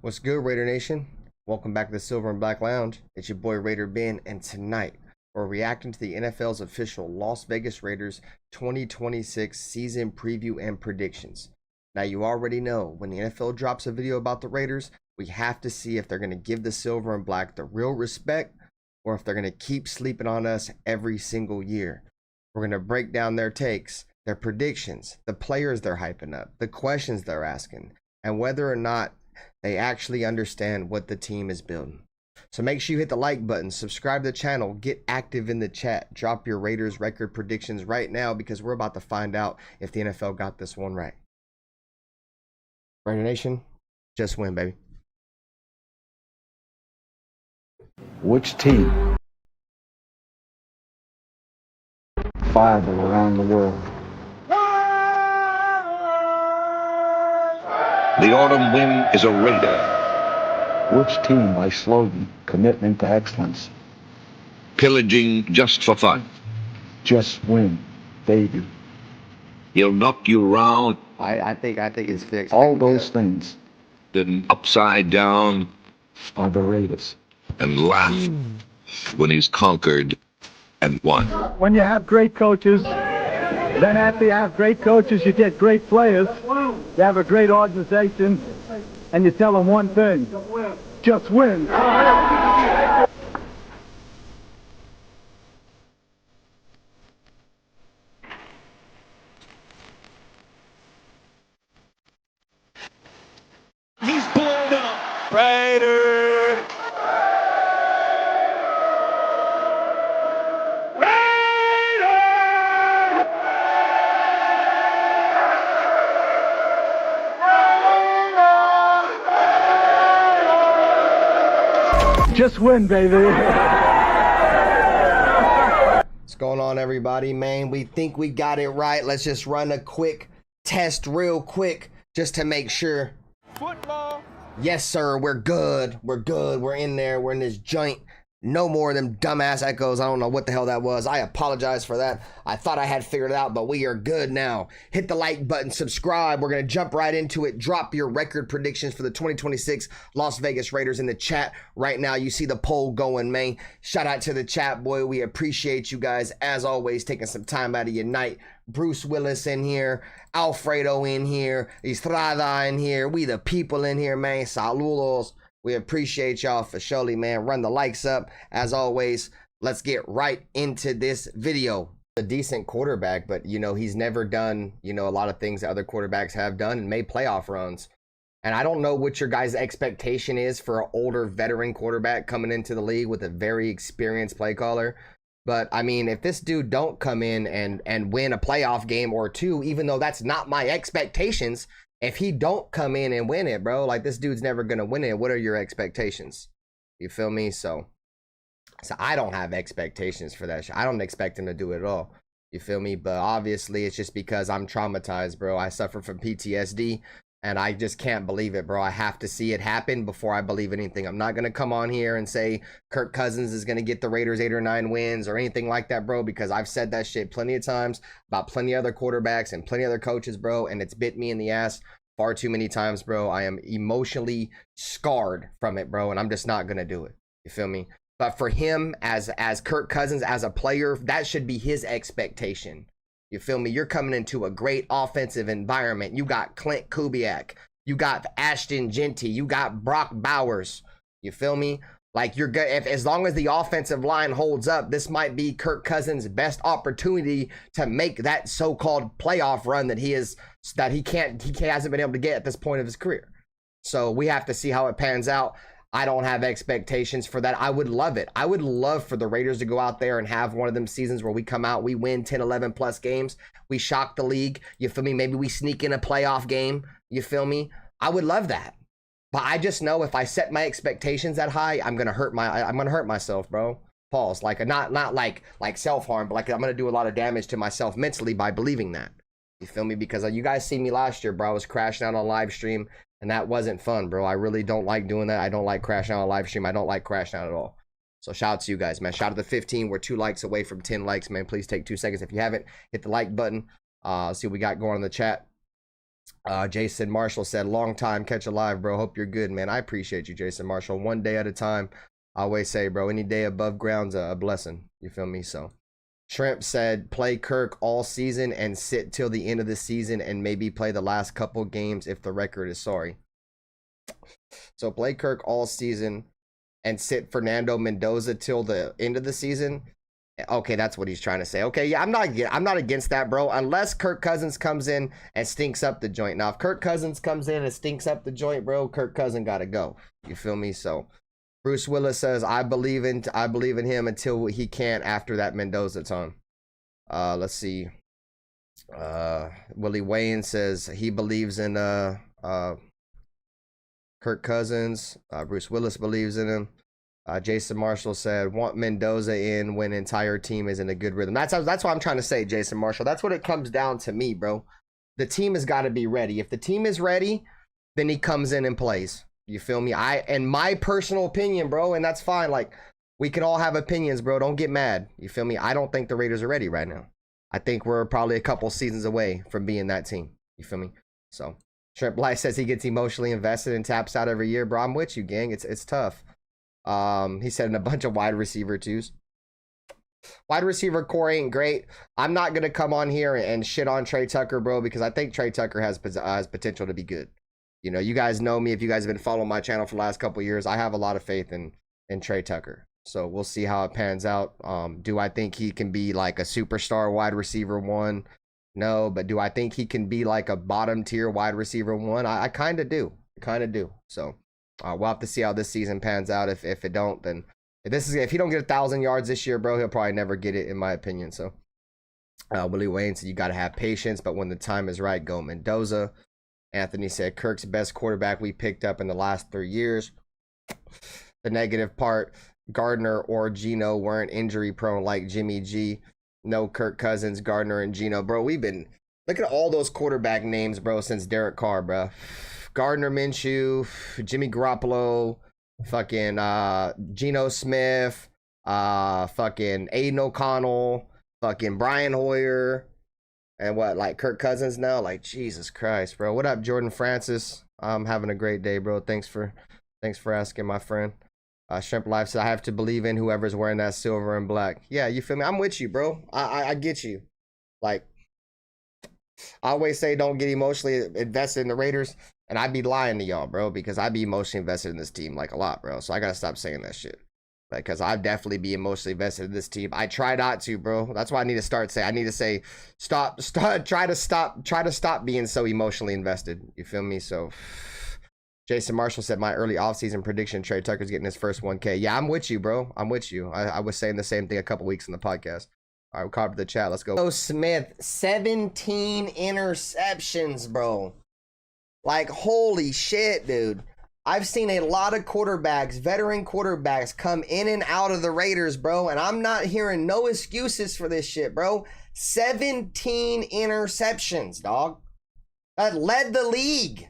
What's good, Raider Nation? Welcome back to the Silver and Black Lounge. It's your boy Raider Ben, and tonight we're reacting to the NFL's official Las Vegas Raiders 2026 season preview and predictions. Now, you already know when the NFL drops a video about the Raiders, we have to see if they're going to give the Silver and Black the real respect or if they're going to keep sleeping on us every single year. We're going to break down their takes, their predictions, the players they're hyping up, the questions they're asking, and whether or not they actually understand what the team is building. So make sure you hit the like button, subscribe to the channel, get active in the chat, drop your Raiders record predictions right now because we're about to find out if the NFL got this one right. Raider Nation, just win, baby. Which team five around the world? The autumn wind is a Raider. Which team by slogan, commitment to excellence? Pillaging just for fun. Just win, baby. He'll knock you round I think it's fixed. All those things and upside down are the Raiders. and laugh when he's conquered and won. When you have great coaches, then after you have great coaches, you get great players. You have a great organization, and you tell them one thing: just win. He's blown up. Raider. Just win, baby. What's going on, everybody, man? We think we got it right. Let's just run a quick test real quick just to make sure. Football. Yes, sir. We're good. We're good. We're in there. We're in this joint. No more of them dumbass echoes. I don't know what the hell that was. I apologize for that. I thought I had figured it out, but we are good now. Hit the like button, subscribe. We're going to jump right into it. Drop your record predictions for the 2026 Las Vegas Raiders in the chat right now. You see the poll going, man. Shout out to the chat, boy. We appreciate you guys, as always, taking some time out of your night. Bruce Willis in here, Alfredo in here, Estrada in here. We the people in here, man. Saludos. We appreciate y'all for surely, man. Run the likes up. As always, let's get right into this video. A decent quarterback, but, you know, he's never done, you know, a lot of things that other quarterbacks have done and made playoff runs. And I don't know what your guys' expectation is for an older veteran quarterback coming into the league with a very experienced play caller. But, I mean, if this dude don't come in and win a playoff game or two, even though that's not my expectations, if he don't come in and win it, bro, like, this dude's never going to win it. What are your expectations? You feel me? So I don't have expectations for that shit. I don't expect him to do it at all. You feel me? But obviously, it's just because I'm traumatized, bro. I suffer from PTSD, and I just can't believe it, bro. I have to see it happen before I believe anything. I'm not going to come on here and say Kirk Cousins is going to get the Raiders 8 or 9 wins or anything like that, bro, because I've said that shit plenty of times about plenty of other quarterbacks and plenty of other coaches, bro, and it's bit me in the ass far too many times, bro. I am emotionally scarred from it, bro, and I'm just not going to do it. You feel me? But for him, as Kirk Cousins, as a player, that should be his expectation. You feel me? You're coming into a great offensive environment. You got Clint Kubiak. You got Ashton Genty. You got Brock Bowers. You feel me? Like, you're good. As long as the offensive line holds up, this might be Kirk Cousins' best opportunity to make that so-called playoff run that he hasn't been able to get at this point of his career. So we have to see how it pans out. I don't have expectations for that. I would love it. I would love for the Raiders to go out there and have one of them seasons where we come out, we win 10, 11 plus games. We shock the league. You feel me? Maybe we sneak in a playoff game. You feel me? I would love that. But I just know if I set my expectations that high, I'm gonna hurt myself, bro. Pause. Like, not like self-harm, but like I'm gonna do a lot of damage to myself mentally by believing that. You feel me? Because you guys see me last year, bro. I was crashing out on live stream, and that wasn't fun, bro. I really don't like doing that. I don't like crashing out on live stream. I don't like crashing out at all. So shout out to you guys, man. Shout out to 15. We're 2 likes away from 10 likes, man. Please take 2 seconds. If you haven't, hit the like button. Let's see what we got going on in the chat. Jason Marshall said, long time, catch a live, bro. Hope you're good, man. I appreciate you, Jason Marshall. One day at a time. I always say, bro, any day above ground's a blessing. You feel me? So Shrimp said, play Kirk all season and sit till the end of the season and maybe play the last couple games if the record is sorry. So play Kirk all season and sit Fernando Mendoza till the end of the season. Okay, that's what he's trying to say. Okay, yeah, I'm not against that, bro. Unless Kirk Cousins comes in and stinks up the joint. Now, if Kirk Cousins comes in and stinks up the joint, bro, Kirk Cousins got to go. You feel me? So Bruce Willis says, I believe in him until he can't after that Mendoza time. Let's see. Willie Wayne says he believes in Kirk Cousins. Bruce Willis believes in him. Jason Marshall said, want Mendoza in when entire team is in a good rhythm. That's what I'm trying to say, Jason Marshall. That's what it comes down to me, bro. The team has got to be ready. If the team is ready, then he comes in and plays. You feel me? And my personal opinion, bro, and that's fine. Like, we can all have opinions, bro. Don't get mad. You feel me? I don't think the Raiders are ready right now. I think we're probably a couple seasons away from being that team. You feel me? So, Shrimp Life says he gets emotionally invested and taps out every year. Bro, I'm with you, gang. It's tough. He said in a bunch of wide receiver twos. Wide receiver core ain't great. I'm not gonna come on here and shit on Trey Tucker, bro, because I think Trey Tucker has potential to be good. You know, you guys know me. If you guys have been following my channel for the last couple of years, I have a lot of faith in Trey Tucker. So we'll see how it pans out. Do I think he can be like a superstar wide receiver one? No, but do I think he can be like a bottom tier wide receiver one? I kind of do. So. We'll have to see how this season pans out. If it don't, then if he don't get 1,000 yards this year, bro, he'll probably never get it, in my opinion. So Willie Wayne said you got to have patience, but when the time is right, go Mendoza. Anthony said Kirk's best quarterback we picked up in the last 3 years. The negative part, Gardner or Geno weren't injury prone like Jimmy G. No Kirk Cousins, Gardner, and Geno, bro. We've been look at all those quarterback names, bro, since Derek Carr, bro. Gardner Minshew, Jimmy Garoppolo, fucking Geno Smith, fucking Aiden O'Connell, fucking Brian Hoyer, and what, like Kirk Cousins now? Like, Jesus Christ, bro. What up, Jordan Francis? I'm having a great day, bro. Thanks for asking, my friend. Shrimp Life said, I have to believe in whoever's wearing that silver and black. Yeah, you feel me? I'm with you, bro. I get you. Like, I always say don't get emotionally invested in the Raiders. And I'd be lying to y'all, bro, because I'd be emotionally invested in this team like a lot, bro. So I gotta stop saying that shit. Because I'd definitely be emotionally invested in this team. I try not to, bro. That's why I need to start saying. I need to say, try to stop being so emotionally invested. You feel me? So Jason Marshall said my early offseason prediction, Trey Tucker's getting his first 1K. Yeah, I'm with you, bro. I'm with you. I was saying the same thing a couple weeks in the podcast. All right, we'll copy the chat. Let's go. Oh, Smith, 17 interceptions, bro. Like, holy shit, dude. I've seen a lot of quarterbacks, veteran quarterbacks, come in and out of the Raiders, bro. And I'm not hearing no excuses for this shit, bro. 17 interceptions, dog. That led the league.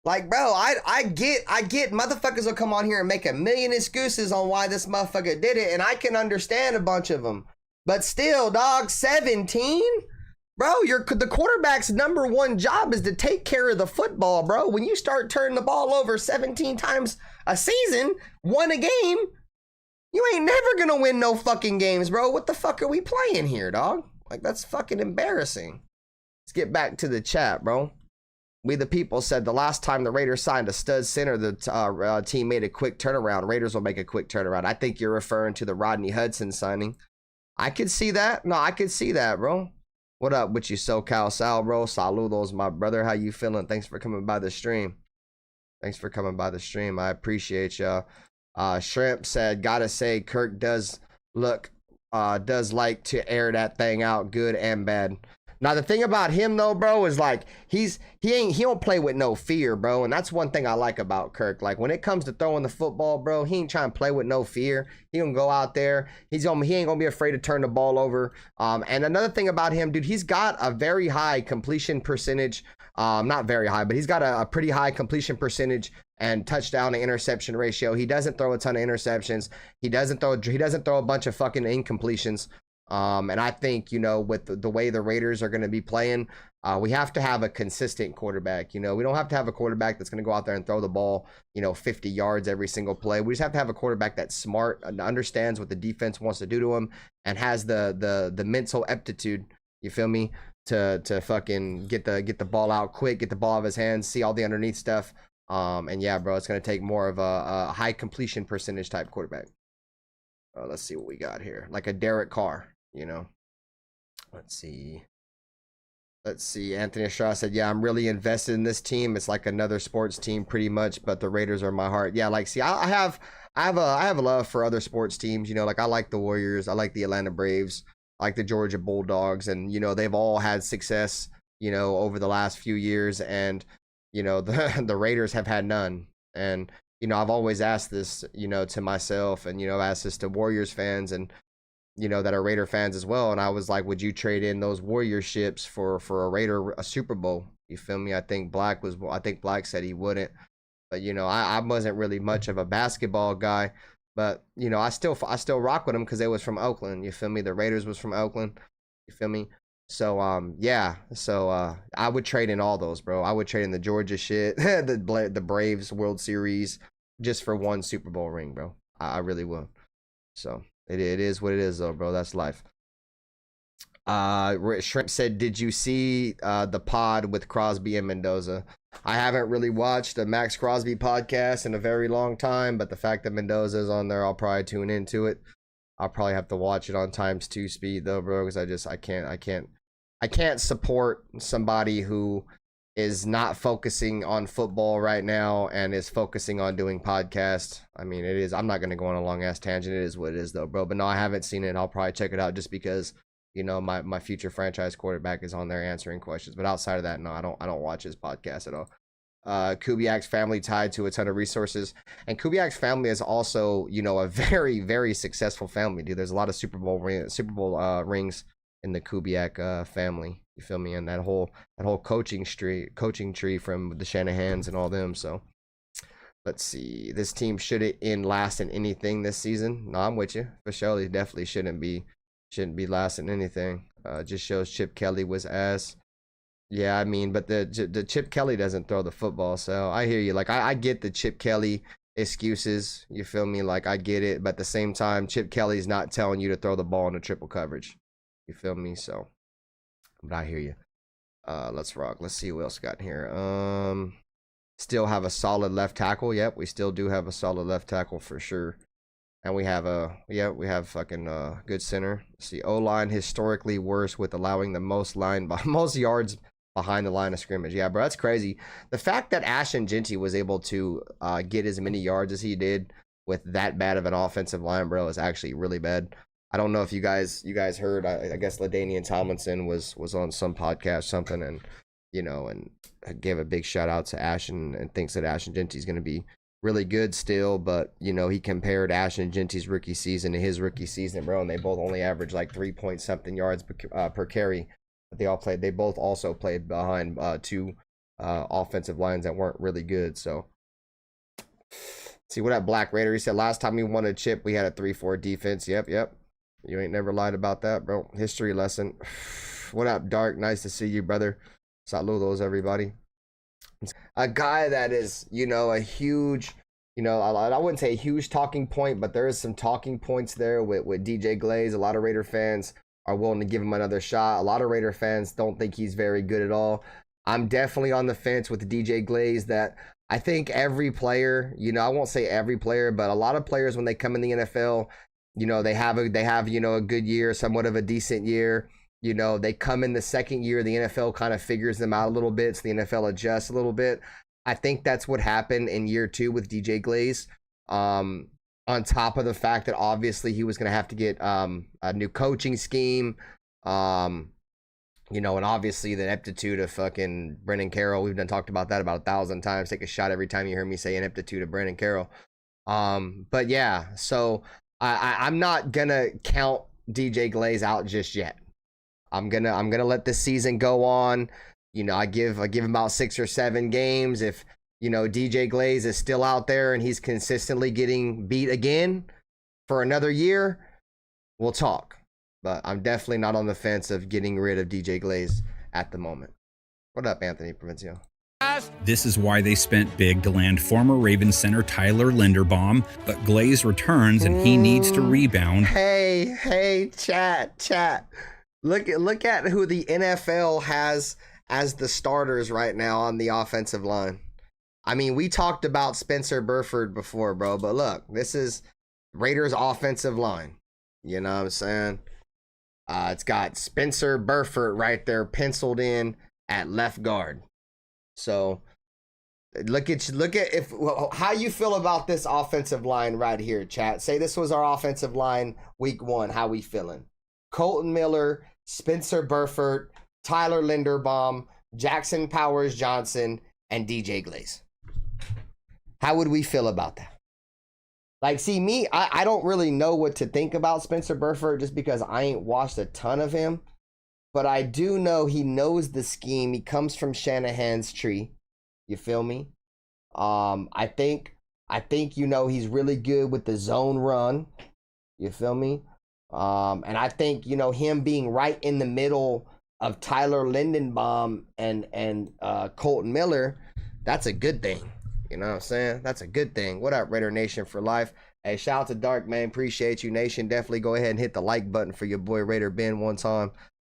Like, bro, I get motherfuckers will come on here and make a million excuses on why this motherfucker did it. And I can understand a bunch of them. But still, dog, 17? Bro, the quarterback's number one job is to take care of the football, bro. When you start turning the ball over 17 times a season, one a game, you ain't never gonna win no fucking games, bro. What the fuck are we playing here, dog? Like, that's fucking embarrassing. Let's get back to the chat, bro. We the People said the last time the Raiders signed a stud center, the team made a quick turnaround. Raiders will make a quick turnaround. I think you're referring to the Rodney Hudson signing. I could see that. No, I could see that, bro. What up with you, SoCal Sal, bro? Saludos, my brother. How you feeling? Thanks for coming by the stream. I appreciate y'all. Shrimp said, gotta say, Kirk does like to air that thing out, good and bad. Now, the thing about him, though, bro, is like he don't play with no fear, bro. And that's one thing I like about Kirk. Like, when it comes to throwing the football, bro, he ain't trying to play with no fear. He gonna go out there. He ain't gonna be afraid to turn the ball over. And another thing about him, dude, he's got a very high completion percentage. Not very high, but he's got a pretty high completion percentage and touchdown to interception ratio. He doesn't throw a ton of interceptions. He doesn't throw a bunch of fucking incompletions. And I think, you know, with the way the Raiders are going to be playing, We have to have a consistent quarterback. You know, we don't have to have a quarterback that's going to go out there and throw the ball, 50 yards every single play. We just have to have a quarterback that's smart and understands what the defense wants to do to him and has the mental aptitude, you feel me, to fucking get the ball out quick, get the ball out of his hands, see all the underneath stuff. And yeah, bro, it's going to take more of a high completion percentage type quarterback. Let's see what we got here. Like a Derek Carr, Let's see. Anthony Estrada said, yeah, I'm really invested in this team. It's like another sports team pretty much, but the Raiders are my heart. Yeah, like, see, I have a love for other sports teams. Like I like the Warriors. I like the Atlanta Braves. I like the Georgia Bulldogs. And, they've all had success, over the last few years. And, the Raiders have had none. And, I've always asked this, to myself and, I've asked this to Warriors fans and, that are Raider fans as well. And I was like, would you trade in those Warrior ships for a Super Bowl? You feel me? I think Black said he wouldn't. But, I wasn't really much of a basketball guy. But, I still rock with them because they was from Oakland. You feel me? The Raiders was from Oakland. You feel me? So, yeah. So, I would trade in all those, bro. I would trade in the Georgia shit, the Braves World Series, just for one Super Bowl ring, bro. I really will. So, it is what it is, though, bro. That's life. Shrimp said, did you see the pod with Crosby and Mendoza? I haven't really watched a Max Crosby podcast in a very long time, but the fact that Mendoza is on there, I'll probably tune into it. I'll probably have to watch it on ×2 speed, though, bro, because I can't support somebody who is not focusing on football right now and is focusing on doing podcasts. I mean, it is. I'm not going to go on a long ass tangent. It is what it is, though, bro. But no, I haven't seen it. I'll probably check it out just because, my future franchise quarterback is on there answering questions. But outside of that, no, I don't watch his podcast at all. Kubiak's family tied to a ton of resources, and Kubiak's family is also, a very, very successful family, dude. There's a lot of Super Bowl rings in the Kubiak family. You feel me? And that whole coaching tree from the Shanahans and all them. So let's see. This team shouldn't end last in anything this season. No, I'm with you. For sure, they definitely shouldn't be last in anything. Just shows Chip Kelly was ass. Yeah, I mean, but the Chip Kelly doesn't throw the football. So I hear you. Like I get the Chip Kelly excuses. You feel me? Like I get it. But at the same time, Chip Kelly's not telling you to throw the ball into triple coverage. You feel me? So, but I hear you. Let's rock. Let's see what else got here. Still have a solid left tackle. Yep, we still do have a solid left tackle for sure. And we have fucking good center. Let's see, O-line historically worse with allowing the most yards behind the line of scrimmage. Yeah, bro, that's crazy. The fact that Ashton Jeanty was able to get as many yards as he did with that bad of an offensive line, bro, is actually really bad. I don't know if you guys heard. I guess LaDainian Tomlinson was on some podcast, something, and and gave a big shout out to Ashton and thinks that Ashton Jeanty is going to be really good still, but he compared Ashton Jeanty's rookie season to his rookie season, bro, and they both only averaged like 3-point-something yards per carry. But they both also played behind two offensive lines that weren't really good. So see what that Black Raider, he said last time we won a chip we had a 3-4 defense. Yep. You ain't never lied about that, bro. History lesson. What up, Dark? Nice to see you, brother. Saludos, everybody. A guy that is, a huge, I wouldn't say a huge talking point, but there is some talking points there with DJ Glaze. A lot of Raider fans are willing to give him another shot. A lot of Raider fans don't think he's very good at all. I'm definitely on the fence with DJ Glaze that I think every player, I won't say every player, but a lot of players when they come in the NFL, they have a good year, somewhat of a decent year. They come in the second year, the NFL kind of figures them out a little bit, so the NFL adjusts a little bit. I think that's what happened in year 2 with DJ Glaze. On top of the fact that obviously he was going to have to get a new coaching scheme, and obviously the ineptitude of fucking Brennan Carroll. We've talked about that about 1,000 times. Take a shot every time you hear me say ineptitude of Brennan Carroll. But yeah, so I'm not gonna count DJ Glaze out just yet. I'm gonna let this season go on. I give him about 6 or 7 games. If DJ Glaze is still out there and he's consistently getting beat again for another year, we'll talk. But I'm definitely not on the fence of getting rid of DJ Glaze at the moment. What up, Anthony Provincial? This is why they spent big to land former Ravens center Tyler Linderbaum, but Glaze returns and he needs to rebound. Hey, chat. Look at who the NFL has as the starters right now on the offensive line. I mean, we talked about Spencer Burford before, bro, but look, this is Raiders offensive line. You know what I'm saying? It's got Spencer Burford right there penciled in at left guard. So look at how you feel about this offensive line right here, chat. Say this was our offensive line week 1. How we feeling? Colton Miller, Spencer Burford, Tyler Linderbaum, Jackson Powers Johnson, and DJ Glaze. How would we feel about that? Like, see, me, I don't really know what to think about Spencer Burford just because I ain't watched a ton of him. But I do know he knows the scheme. He comes from Shanahan's tree. You feel me? I think you know he's really good with the zone run. You feel me? And I think, you know, him being right in the middle of Tyler Linderbaum and Colton Miller, that's a good thing. You know what I'm saying? That's a good thing. What up, Raider Nation for life? Hey, shout out to Dark, man. Appreciate you, Nation. Definitely go ahead and hit the like button for your boy Raider Ben one time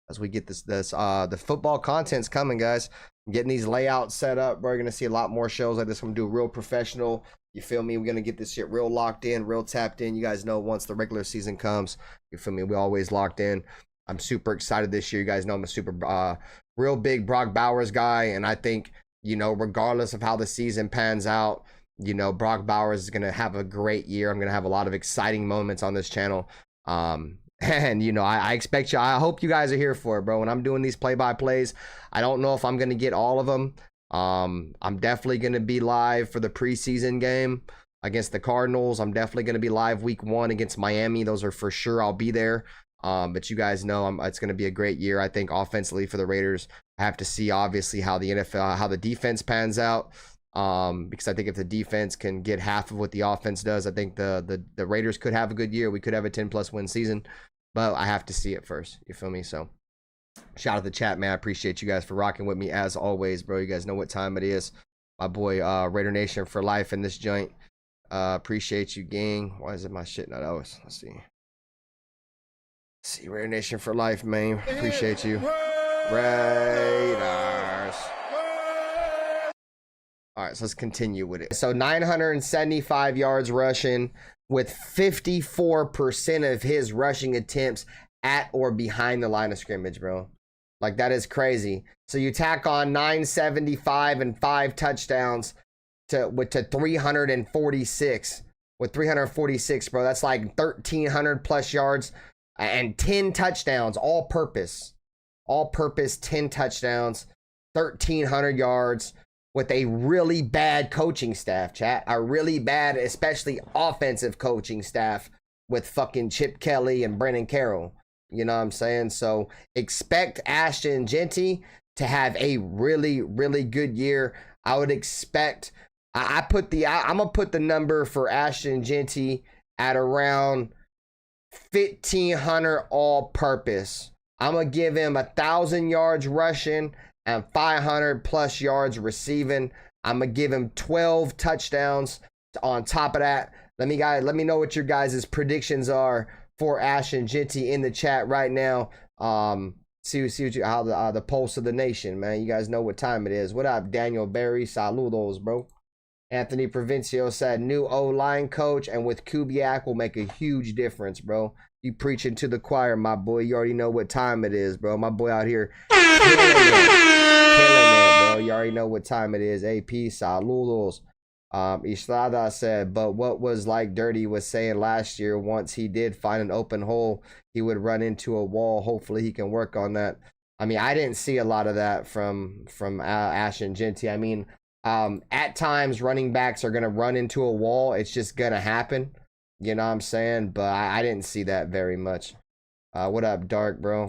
as we get this the football content's coming, guys. I'm getting these layouts set up. We're gonna see a lot more shows like this. I'm gonna do real professional. You feel me? We're gonna get this shit real locked in, real tapped in. You guys know once the regular season comes, you feel me? We always locked in. I'm super excited this year. You guys know I'm a super real big Brock Bowers guy, and I think, you know, regardless of how the season pans out, you know, Brock Bowers is going to have a great year. I'm going to have a lot of exciting moments on this channel. And, you know, I expect you, I hope you guys are here for it, bro. When I'm doing these play-by-plays, I don't know if I'm going to get all of them. I'm definitely going to be live for the preseason game against the Cardinals. I'm definitely going to be live week 1 against Miami. Those are for sure. I'll be there. But you guys know it's going to be a great year, I think, offensively for the Raiders. I have to see, obviously, how the NFL, how the defense pans out. Because I think if the defense can get half of what the offense does, I think the Raiders could have a good year. We could have a 10+ win season, but I have to see it first. You feel me? So shout out to the chat, man. I appreciate you guys for rocking with me as always, bro. You guys know what time it is. My boy, Raider Nation for life in this joint. Appreciate you, gang. Why is it my shit not always? Let's see. See, Raider Nation for life, man. Appreciate you. Raiders. All right, so let's continue with it. So 975 yards rushing with 54% of his rushing attempts at or behind the line of scrimmage, bro. Like, that is crazy. So you tack on 975 and 5 touchdowns to 346. With 346, bro, that's like 1,300 plus yards and 10 touchdowns, all purpose 10 touchdowns, 1,300 yards. With a really bad coaching staff, chat. A really bad, especially offensive coaching staff with fucking Chip Kelly and Brennan Carroll. You know what I'm saying? So expect Ashton Jeanty to have a really, really good year. I would expect, I'm going to put the number for Ashton Jeanty at around 1,500 all purpose. I'm going to give him 1,000 yards rushing and 500 plus yards receiving. I'm gonna give him 12 touchdowns on top of that. Let me know what your guys' predictions are for Ashton Jeanty in the chat right now. See how the pulse of the nation, man. You guys know what time it is. What up, Daniel Berry? Saludos, bro. Anthony Provincial said new O-line coach, and with Kubiak will make a huge difference, bro. You preaching to the choir, my boy. You already know what time it is, bro. My boy out here killing it, bro. You already know what time it is. AP, saludos. Islada said, but what was like Dirty was saying last year, once he did find an open hole, he would run into a wall. Hopefully he can work on that. I mean, I didn't see a lot of that from Ashton Jeanty. I mean, at times running backs are going to run into a wall. It's just going to happen. You know what I'm saying? But I didn't see that very much. What up, Dark, bro?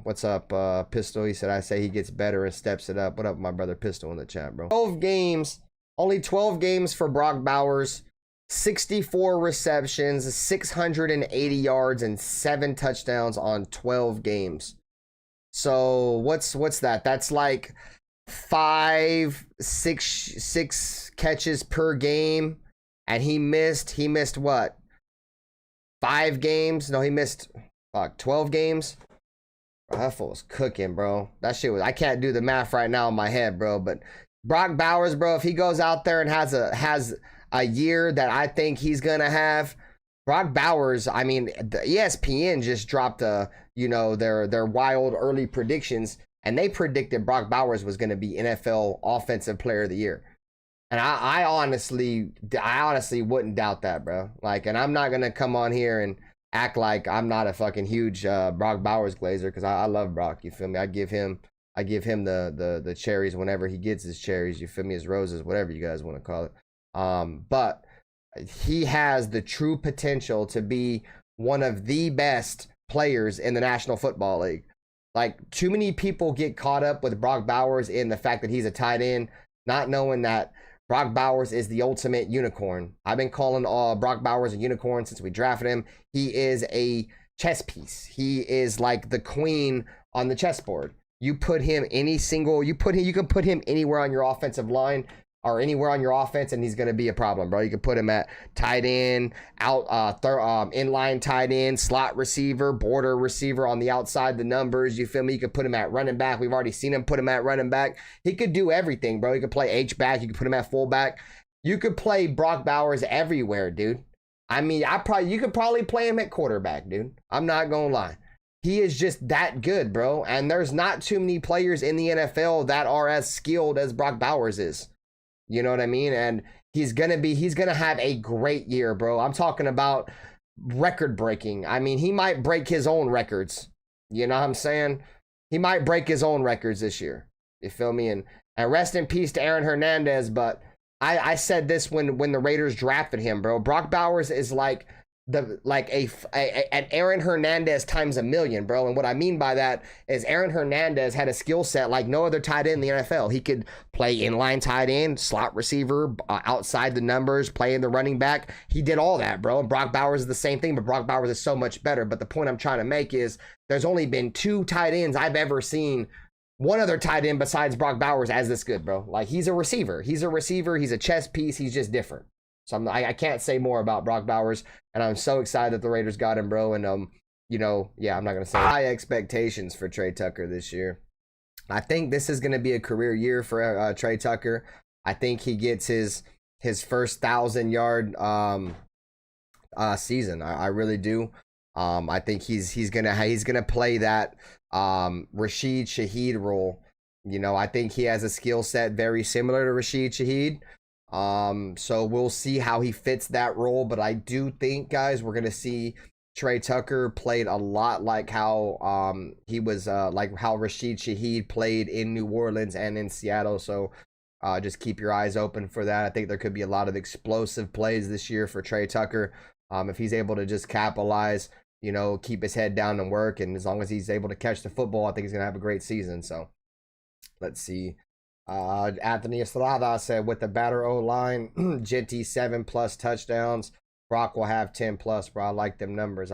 What's up, Pistol? He said, I say he gets better and steps it up. What up, my brother Pistol in the chat, bro? 12 games. Only 12 games for Brock Bowers. 64 receptions, 680 yards, and 7 touchdowns on 12 games. So what's that? That's like six catches per game, and he missed what? 5 games? No, he missed 12 games. Bro, that fool was cooking, bro. That shit was, I can't do the math right now in my head, bro, but Brock Bowers, bro, if he goes out there and has a year that I think he's gonna have, Brock Bowers, I mean, the ESPN just dropped their wild early predictions, and they predicted Brock Bowers was gonna be NFL Offensive Player of the Year. And I honestly wouldn't doubt that, bro. Like, and I'm not gonna come on here and act like I'm not a fucking huge Brock Bowers glazer, because I love Brock. You feel me? I give him the cherries whenever he gets his cherries. You feel me? His roses, whatever you guys want to call it. But he has the true potential to be one of the best players in the National Football League. Like, too many people get caught up with Brock Bowers in the fact that he's a tight end, not knowing that Brock Bowers is the ultimate unicorn. I've been calling Brock Bowers a unicorn since we drafted him. He is a chess piece. He is like the queen on the chessboard. You can put him anywhere on your offensive line or anywhere on your offense, and he's going to be a problem, bro. You can put him at tight end, inline tight end, slot receiver, border receiver on the outside the numbers. You feel me? You could put him at running back. We've already seen him put him at running back. He could do everything, bro. You could play H-back. You could put him at fullback. You could play Brock Bowers everywhere, dude. I mean, you could probably play him at quarterback, dude. I'm not going to lie. He is just that good, bro. And there's not too many players in the NFL that are as skilled as Brock Bowers is. You know what I mean? And he's going to have a great year, bro. I'm talking about record breaking. I mean, he might break his own records. You know what I'm saying? He might break his own records this year. You feel me? And rest in peace to Aaron Hernandez. But I said this when the Raiders drafted him, bro. Brock Bowers is like an Aaron Hernandez times a million, bro. And what I mean by that is Aaron Hernandez had a skill set like no other tight end in the NFL. He could play inline tight end, slot receiver, outside the numbers, playing the running back. He did all that, bro. And Brock Bowers is the same thing, but Brock Bowers is so much better. But the point I'm trying to make is there's only been 2 tight ends I've ever seen, one other tight end besides Brock Bowers, as this good, bro. Like, he's a receiver. He's a chess piece. He's just different. So I can't say more about Brock Bowers, and I'm so excited that the Raiders got him, bro. And I'm not gonna say high expectations for Trey Tucker this year. I think this is gonna be a career year for Trey Tucker. I think he gets his first 1,000-yard season. I really do. I think he's gonna play that Rashid Shaheed role. You know, I think he has a skill set very similar to Rashid Shaheed. So we'll see how he fits that role, but I do think, guys, we're gonna see Trey Tucker played a lot like how he was like how Rashid Shaheed played in New Orleans and in Seattle. So just keep your eyes open for that. I think there could be a lot of explosive plays this year for Trey Tucker. If he's able to just capitalize, keep his head down and work, and as long as he's able to catch the football, I think he's gonna have a great season. So let's see. Anthony Estrada said, with the batter O-line, Genty 7+ touchdowns, Brock will have 10+, bro. I like them numbers.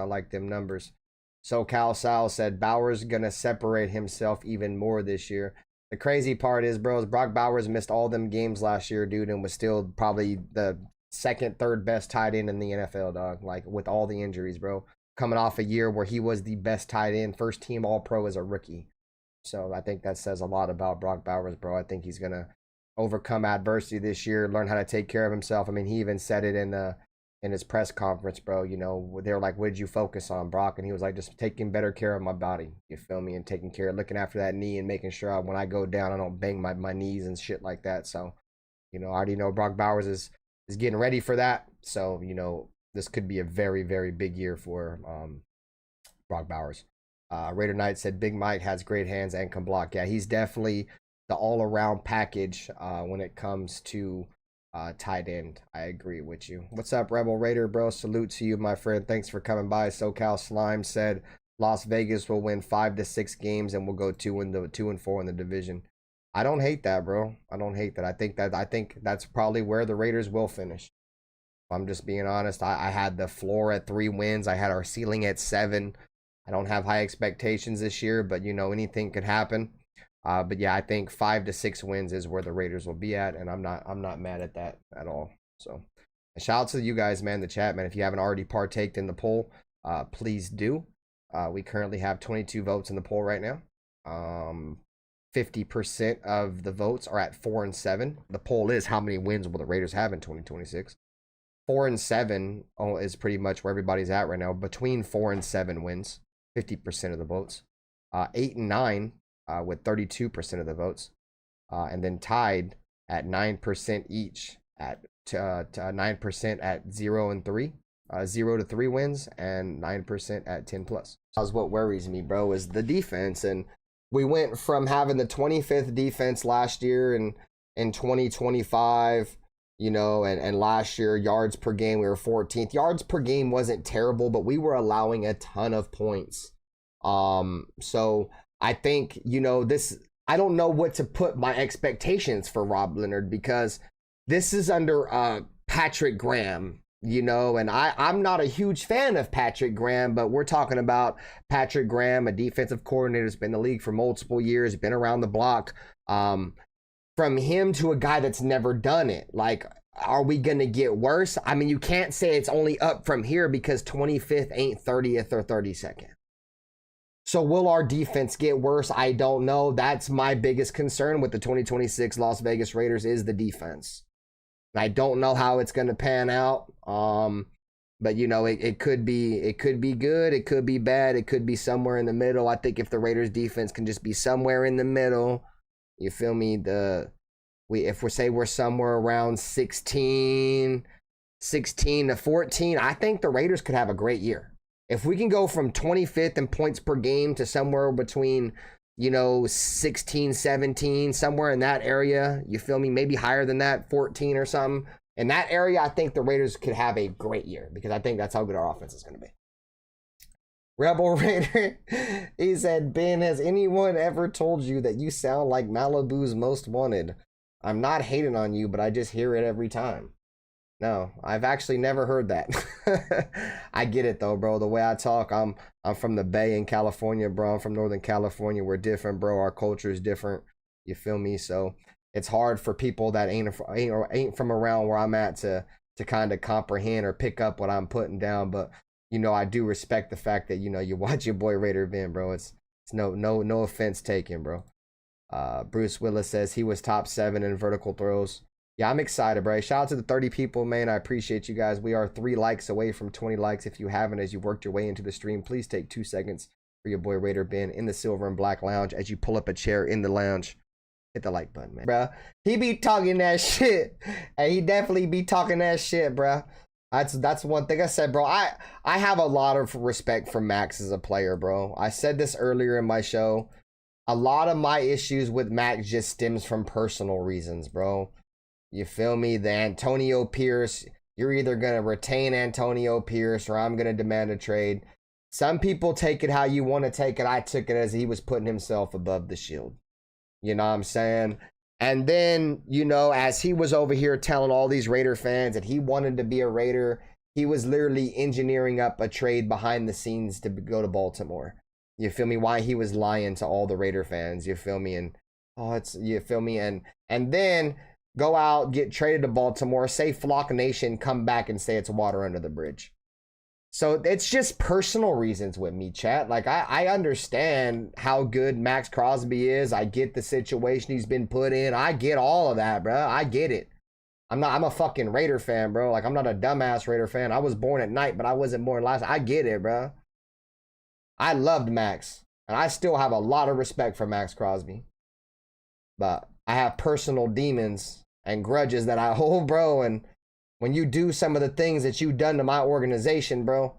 SoCal Sal said, Bowers gonna separate himself even more this year. The crazy part is, bro, Brock Bowers missed all them games last year, dude, and was still probably the second, third best tight end in the NFL, dog. Like, with all the injuries, bro. Coming off a year where he was the best tight end, first team All-Pro as a rookie. So I think that says a lot about Brock Bowers, bro. I think he's going to overcome adversity this year, learn how to take care of himself. I mean, he even said it in his press conference, bro. They were like, what did you focus on, Brock? And he was like, just taking better care of my body. You feel me? And looking after that knee and making sure when I go down, I don't bang my knees and shit like that. So, I already know Brock Bowers is getting ready for that. So, this could be a very, very big year for Brock Bowers. Raider Knight said Big Mike has great hands and can block. Yeah, he's definitely the all-around package when it comes to tight end. I agree with you. What's up, Rebel Raider, bro? Salute to you, my friend. Thanks for coming by. SoCal Slime said Las Vegas will win 5 to 6 games and will go 2-4 in the division. I don't hate that, bro. I don't hate that. I think that's probably where the Raiders will finish. If I'm just being honest. I had the floor at 3 wins. I had our ceiling at 7. I don't have high expectations this year, but anything could happen. But yeah, I think 5 to 6 wins is where the Raiders will be at, and I'm not mad at that at all. So shout out to you guys, man, in the chat, man. If you haven't already partaked in the poll, please do. We currently have 22 votes in the poll right now. 50% of the votes are at 4 and 7. The poll is how many wins will the Raiders have in 2026. 4 and 7 is pretty much where everybody's at right now. Between 4 and 7 wins, 50% of the votes. 8 and 9 with 32% of the votes. And then tied at 9% each at 9% at 0 and 3. 0 to 3 wins and 9% at 10 plus. That's what worries me, bro, is the defense. And we went from having the 25th defense last year and in 2025, you know, and last year yards per game we were 14th. Yards per game wasn't terrible, but we were allowing a ton of points. So I think, you know, this, I don't know what to put my expectations for Rob Leonard, because this is under Patrick Graham, you know, and I'm not a huge fan of Patrick Graham, but we're talking about Patrick Graham, a defensive coordinator, has been in the league for multiple years, been around the block. From him to a guy that's never done it, like, are we going to get worse? I mean, you can't say it's only up from here, because 25th ain't 30th or 32nd. So will our defense get worse? I don't know. That's my biggest concern with the 2026 Las Vegas Raiders, is the defense. I don't know how it's going to pan out. But you know, it could be good, it could be bad, it could be somewhere in the middle. I think if the Raiders defense can just be somewhere in the middle, you feel me? If we're somewhere around 16 to 14, I think the Raiders could have a great year. If we can go from 25th in points per game to somewhere between, you know, 16, 17, somewhere in that area, you feel me? Maybe higher than that, 14 or something. In that area, I think the Raiders could have a great year, because I think that's how good our offense is going to be. Rebel Raider, he said, Ben, has anyone ever told you that you sound like Malibu's Most Wanted? I'm not hating on you, but I just hear it every time. No, I've actually never heard that. I get it though, bro. The way I talk, I'm from the Bay in California, bro. I'm from Northern California. We're different, bro. Our culture is different. You feel me? So it's hard for people that ain't from around where I'm at to kind of comprehend or pick up what I'm putting down. But you know, I do respect the fact that, you know, you watch your boy Raider Ben, bro. It's no offense taken, bro. Bruce Willis says he was top 7 in vertical throws. Yeah, I'm excited, bro. Shout out to the 30 people, man. I appreciate you guys. We are 3 likes away from 20 likes. If you haven't, as you worked your way into the stream, please take 2 seconds for your boy Raider Ben in the silver and black lounge. As you pull up a chair in the lounge, hit the like button, man. Bro, he be talking that shit. And he definitely be talking that shit, bro. That's one thing I said, bro. I have a lot of respect for Max as a player, bro. I said this earlier in my show. A lot of my issues with Max just stems from personal reasons, bro. You feel me? The Antonio Pierce, you're either going to retain Antonio Pierce or I'm going to demand a trade. Some people take it how you want to take it. I took it as he was putting himself above the shield. You know what I'm saying? And then, you know, as he was over here telling all these Raider fans that he wanted to be a Raider, he was literally engineering up a trade behind the scenes to go to Baltimore. You feel me? Why he was lying to all the Raider fans. You feel me? And you feel me? And then go out, get traded to Baltimore, say Flock Nation, come back and say it's water under the bridge. So it's just personal reasons with me, chat. Like, I understand how good Max Crosby is. I get the situation he's been put in. I get all of that, bro. I get it. I'm a fucking Raider fan, bro. Like, I'm not a dumbass Raider fan. I was born at night, but I wasn't born last. I get it, bro. I loved Max. And I still have a lot of respect for Max Crosby. But I have personal demons and grudges that I hold, bro. And when you do some of the things that you've done to my organization, bro,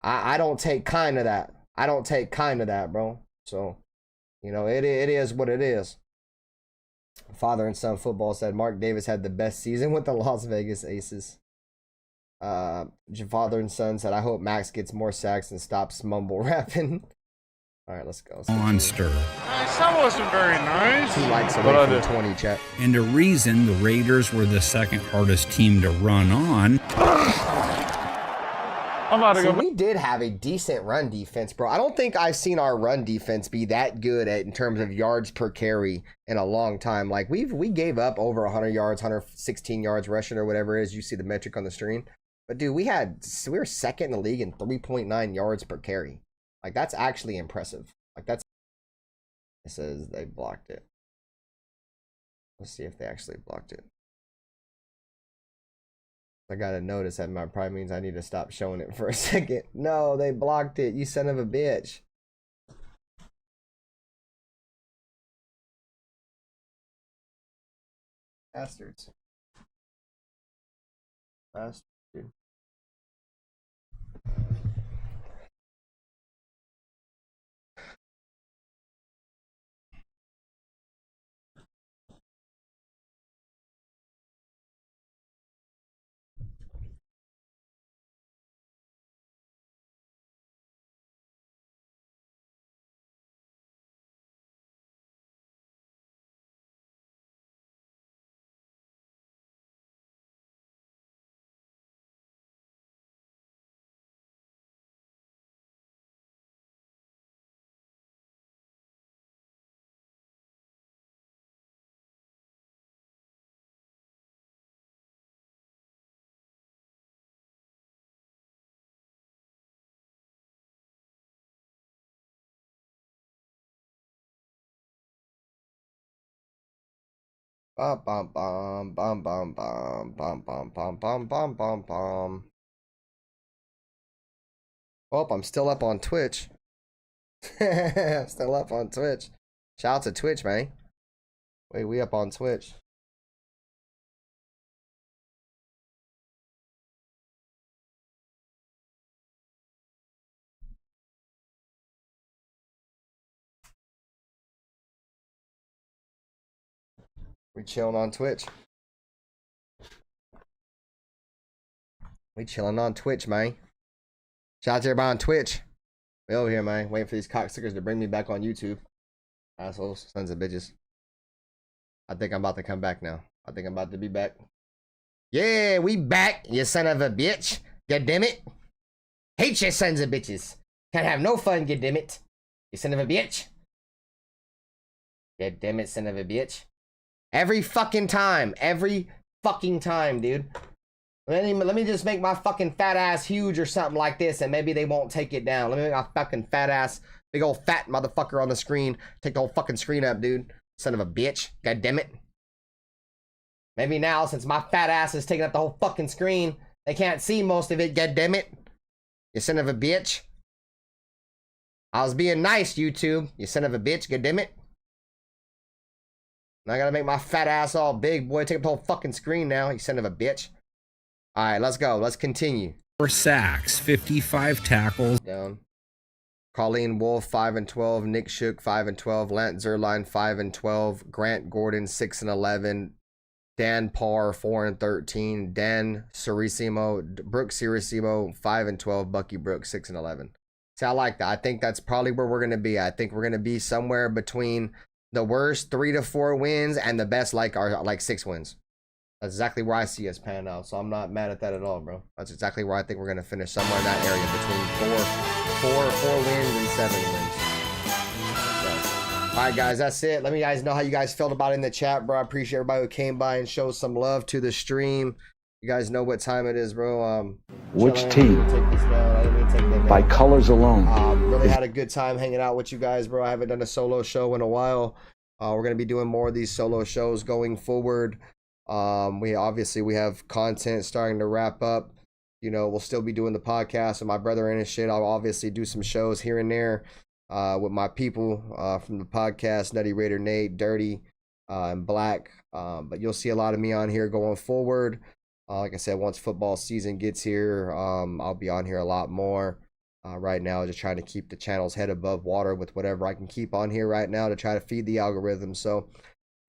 I don't take kind of that. I don't take kind of that, bro. So, you know, it is what it is. Father and Son Football said Mark Davis had the best season with the Las Vegas Aces. Father and Son said, I hope Max gets more sacks and stops mumble rapping. All right, let's go. Monster. That wasn't very nice. 2 likes away from 20, chat. And a reason the Raiders were the second hardest team to run on I'm about to See, go. we did have a decent run defense, bro. I don't think I've seen our run defense be that good in terms of yards per carry in a long time. Like we gave up over 100 yards, 116 yards rushing or whatever it is. You see the metric on the screen. But dude, we were second in the league in 3.9 yards per carry. Like that's actually impressive. Like it says they blocked it. Let's see if they actually blocked it. I gotta notice that probably means I need to stop showing it for a second. No, they blocked it, you son of a bitch. Bastards. Bastard. Bum bum bum bum bum bum bum bum bum bum bum bum bum. Oh, I'm still up on Twitch. Still up on Twitch. Shout out to Twitch, man. Wait, we up on Twitch. We chilling on Twitch. We chilling on Twitch, man. Shout out to everybody on Twitch. We over here, man. Waiting for these cocksuckers to bring me back on YouTube. Assholes, sons of bitches. I think I'm about to come back now. I think I'm about to be back. Yeah, we back, you son of a bitch. God damn it. Hate you sons of bitches. Can't have no fun, god damn it. You son of a bitch. God damn it, son of a bitch. Every fucking time, dude. Let me just make my fucking fat ass huge or something like this, and maybe they won't take it down. Let me make my fucking fat ass, big old fat motherfucker on the screen. Take the whole fucking screen up, dude. Son of a bitch. God damn it. Maybe now, since my fat ass is taking up the whole fucking screen, they can't see most of it. God damn it. You son of a bitch. I was being nice, YouTube. You son of a bitch. God damn it. Now I gotta make my fat ass all big, boy. Take up the whole fucking screen now, you son of a bitch. Alright, let's go. Let's continue. 4 sacks, 55 tackles. Down. Colleen Wolf, 5-12. Nick Shook, 5-12. Lance Zerline, 5-12. Grant Gordon, 6-11. Dan Parr, 4-13. Dan Cerissimo, Brooke Cerissimo, 5-12. Bucky Brooks, 6-11. See, I like that. I think that's probably where we're gonna be. I think we're gonna be somewhere between the worst 3 to 4 wins and the best like 6 wins. That's exactly where I see us pan out. So I'm not mad at that at all, bro. That's exactly where I think we're gonna finish, somewhere in that area between four wins and 7 wins. So, all right, guys, that's it. Let me guys know how you guys felt about it in the chat, bro. I appreciate everybody who came by and showed some love to the stream. You guys know what time it is, bro. Which team, by colors alone, really had a good time hanging out with you guys, bro. I haven't done a solo show in a while. We're gonna be doing more of these solo shows going forward. We have content starting to wrap up. You know, we'll still be doing the podcast with my brother and his shit. I'll obviously do some shows here and there with my people from the podcast, Nutty Raider Nate, Dirty, and Black. But you'll see a lot of me on here going forward. Like I said, once football season gets here, I'll be on here a lot more. Right now, just trying to keep the channel's head above water with whatever I can keep on here right now to try to feed the algorithm. So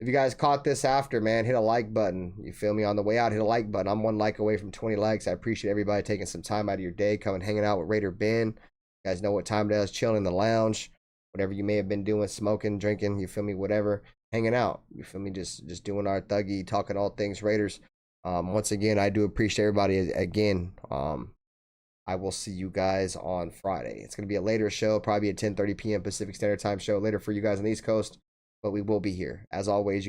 if you guys caught this after, man, hit a like button. You feel me? On the way out, hit a like button. I'm 1 like away from 20 likes. I appreciate everybody taking some time out of your day, coming hanging out with Raider Ben. You guys know what time it is, chilling in the lounge. Whatever you may have been doing, smoking, drinking, you feel me? Whatever, hanging out. You feel me? Just doing our thuggy, talking all things Raiders. Once again, I do appreciate everybody again. I will see you guys on Friday. It's going to be a later show, probably a 10:30 p.m. Pacific Standard Time show, later for you guys on the East Coast, but we will be here. As always, you guys